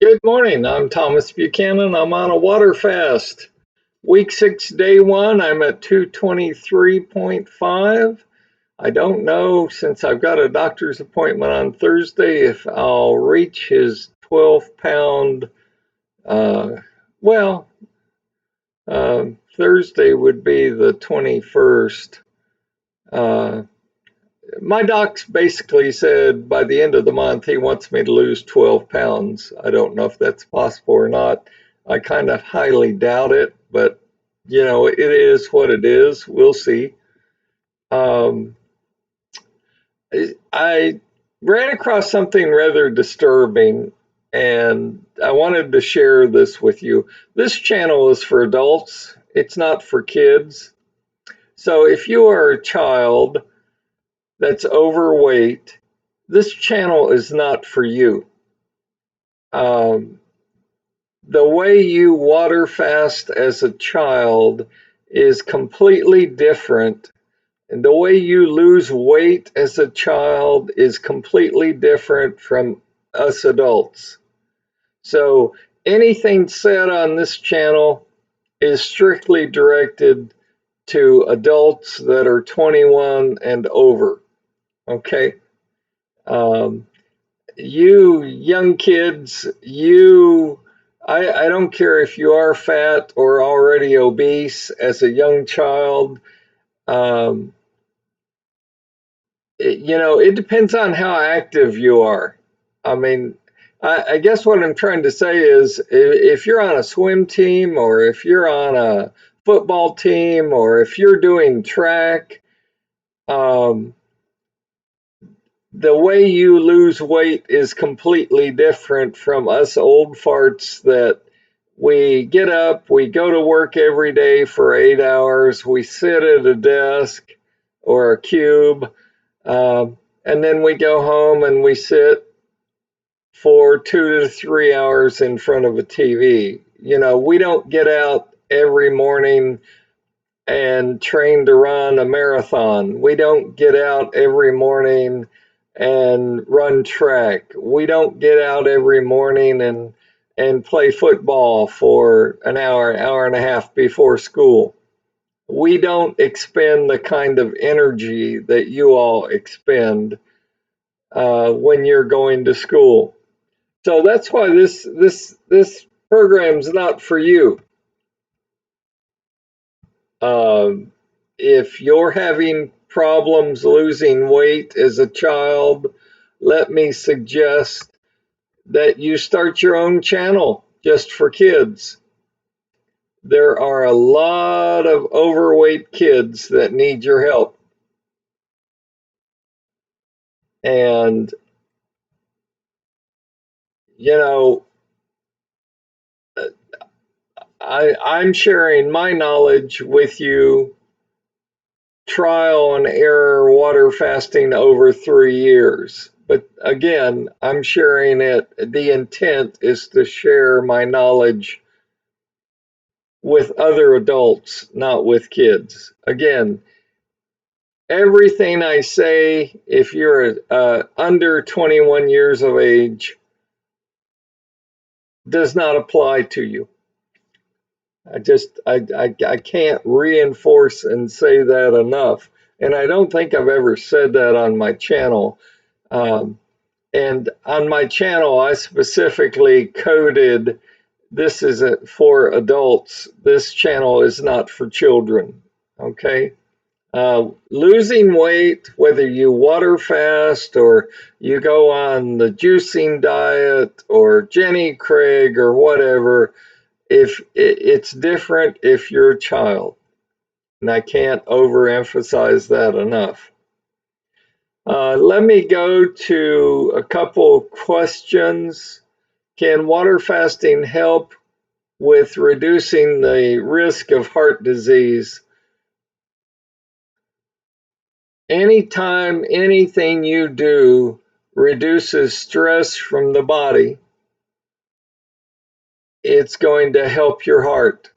Good morning. I'm Thomas Buchanan. I'm on a water fast. Week 6, day 1, I'm at 223.5. I don't know, since I've got a doctor's appointment on Thursday, if I'll reach his 12-pound. Well, Thursday would be the 21st. My doc's basically said by the end of the month he wants me to lose 12 pounds. I don't know if that's possible or not. I kind of highly doubt it, but it is what it is. We'll see. Um, I ran across something rather disturbing, and I wanted to share this with you. This channel is for adults, it's not for kids. So if you are a child that's overweight, this channel is not for you. Um, the way you water fast as a child is completely different, and the way you lose weight as a child is completely different from us adults. So anything said on this channel is strictly directed to adults that are 21 and over. Okay. Um, you young kids, I don't care if you are fat or already obese as a young child. Um, it depends on how active you are. I mean, I guess what I'm trying to say is if you're on a swim team, or if you're on a football team, or if you're doing track, um, the way you lose weight is completely different from us old farts that we get up, we go to work every day for 8 hours, we sit at a desk or a cube, and then we go home and we sit for 2 to 3 hours in front of a TV. We don't get out every morning and train to run a marathon. We don't get out every morning and run track. We don't get out every morning and play football for an hour and a half before school. We don't expend the kind of energy that you all expend when you're going to school. So that's why this program's not for you. Um, if you're having problems losing weight as a child, let me suggest that you start your own channel just for kids. There are a lot of overweight kids that need your help. And, you know, I'm sharing my knowledge with you, trial and error water fasting over 3 years. But again, I'm sharing it. The intent is to share my knowledge with other adults, not with kids. Again, everything I say, if you're under 21 years of age, does not apply to you. I can't reinforce and say that enough. And I don't think I've ever said that on my channel. And on my channel, I specifically coded this is for adults. This channel is not for children. Okay. Losing weight, whether you water fast or you go on the juicing diet or Jenny Craig or whatever, if it's different if you're a child, and I can't overemphasize that enough. Let me go to a couple questions. Can water fasting help with reducing the risk of heart disease? Anytime anything you do reduces stress from the body, it's going to help your heart.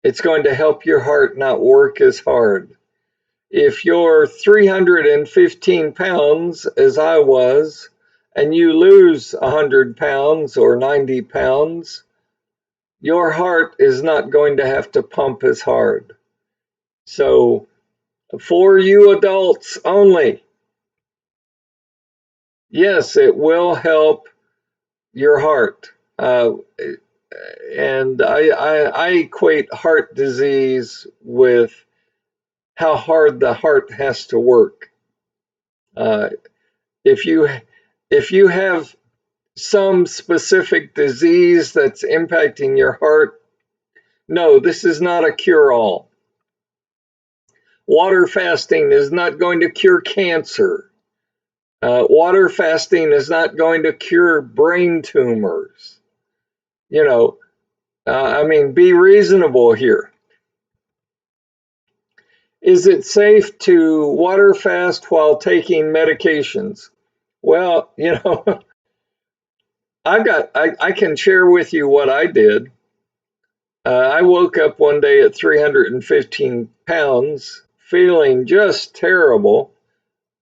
It's going to help your heart not work as hard. If you're 315 pounds, as I was, and you lose 100 pounds or 90 pounds, your heart is not going to have to pump as hard. So, for you adults only, yes, it will help your heart. And I equate heart disease with how hard the heart has to work. Uh, if you if you have some specific disease that's impacting your heart, no, this is not a cure-all. Water fasting is not going to cure cancer. Water fasting is not going to cure brain tumors. You know, I mean, be reasonable here. Is it safe to water fast while taking medications? Well, I can share with you what I did. I woke up one day at 315 pounds, feeling just terrible.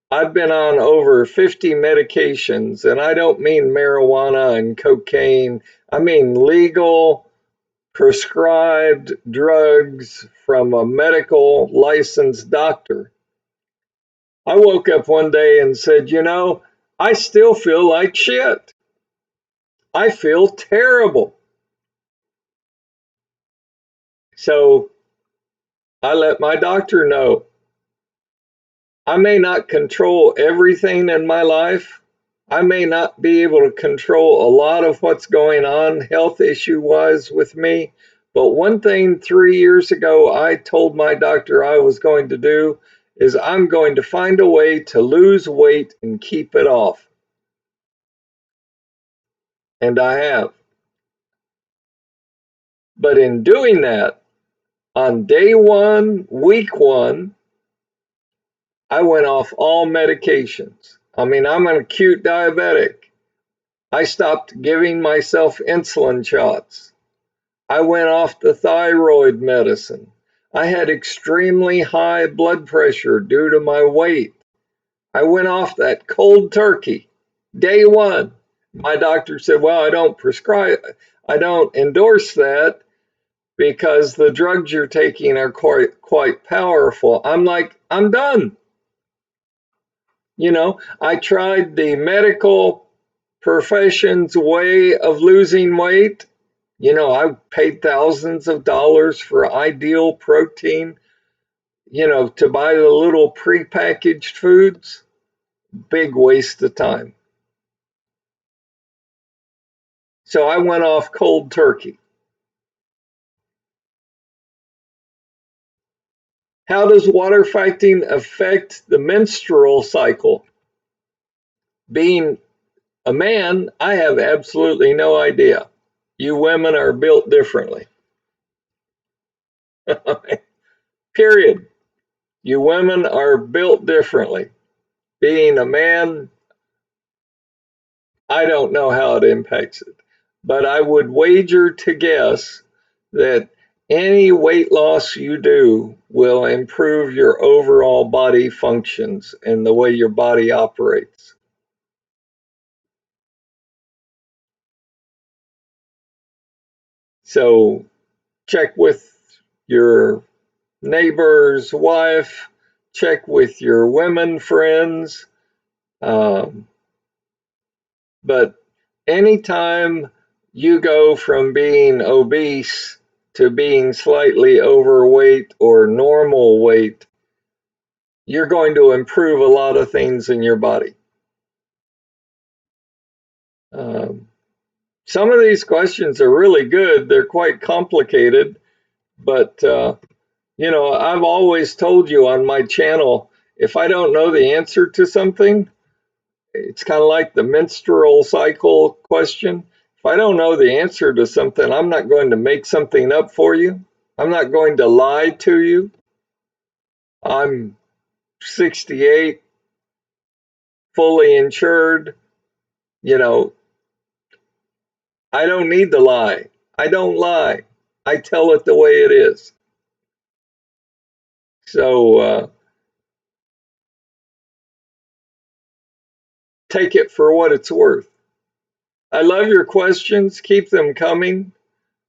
I've been on over 50 medications, and I don't mean marijuana and cocaine. I mean legal, prescribed drugs from a medical licensed doctor. I woke up one day and said, I still feel like shit. I feel terrible. So I let my doctor know. I may not control everything in my life. I may not be able to control a lot of what's going on health issue wise with me. But one thing 3 years ago I told my doctor I was going to do is I'm going to find a way to lose weight and keep it off. And I have. But in doing that, on day one, week one, I went off all medications. I mean, I'm an acute diabetic. I stopped giving myself insulin shots. I went off the thyroid medicine. I had extremely high blood pressure due to my weight. I went off that cold turkey. Day one, my doctor said, well, I don't endorse that because the drugs you're taking are quite powerful. I'm like, I'm done. I tried the medical profession's way of losing weight. I paid thousands of dollars for Ideal Protein, to buy the little prepackaged foods. Big waste of time. So I went off cold turkey. How does water fasting affect the menstrual cycle? Being a man, I have absolutely no idea. You women are built differently. Period. You women are built differently. Being a man, I don't know how it impacts it, but I would wager to guess that any weight loss you do will improve your overall body functions and the way your body operates. So check with your neighbor's wife, check with your women friends. Um, but anytime you go from being obese to being slightly overweight or normal weight, you're going to improve a lot of things in your body. Um, some of these questions are really good. They're quite complicated, but I've always told you on my channel, if I don't know the answer to something, it's kind of like the menstrual cycle question. If I don't know the answer to something, I'm not going to make something up for you. I'm not going to lie to you. I'm 68, fully insured. You know, I don't need to lie. I don't lie. I tell it the way it is. So take it for what it's worth. I love your questions. Keep them coming.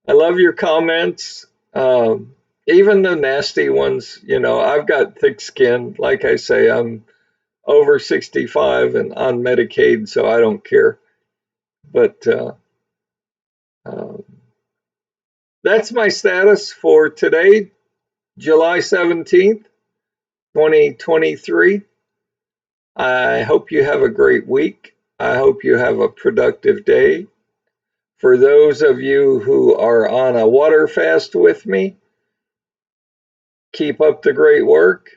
I love your comments. Even the nasty ones, I've got thick skin. Like I say, I'm over 65 and on Medicaid, so I don't care. But um, that's my status for today, July 17th, 2023. I hope you have a great week. I hope you have a productive day. For those of you who are on a water fast with me, keep up the great work.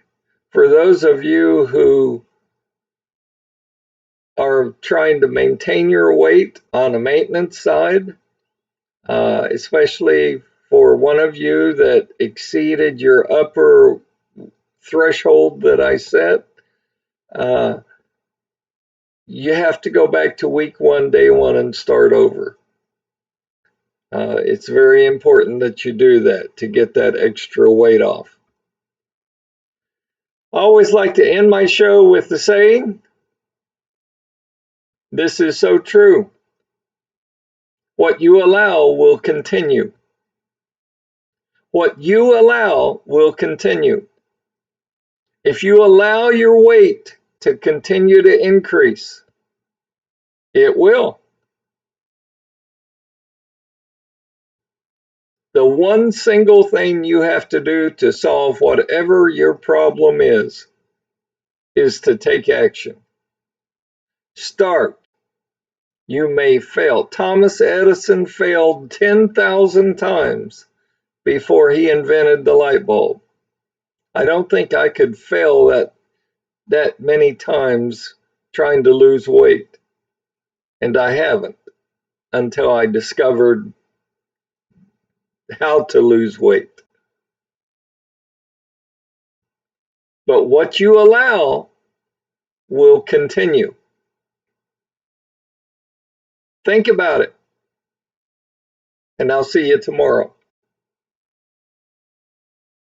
For those of you who are trying to maintain your weight on the maintenance side, especially for one of you that exceeded your upper threshold that I set, uh, you have to go back to week one, day one, and start over. It's very important that you do that to get that extra weight off. I always like to end my show with the saying, this is so true. What you allow will continue. What you allow will continue. If you allow your weight to continue to increase, it will. The one single thing you have to do to solve whatever your problem is to take action. Start. You may fail. Thomas Edison failed 10,000 times before he invented the light bulb. I don't think I could fail that many times trying to lose weight. And I haven't until I discovered how to lose weight. But what you allow will continue. Think about it, and I'll see you tomorrow.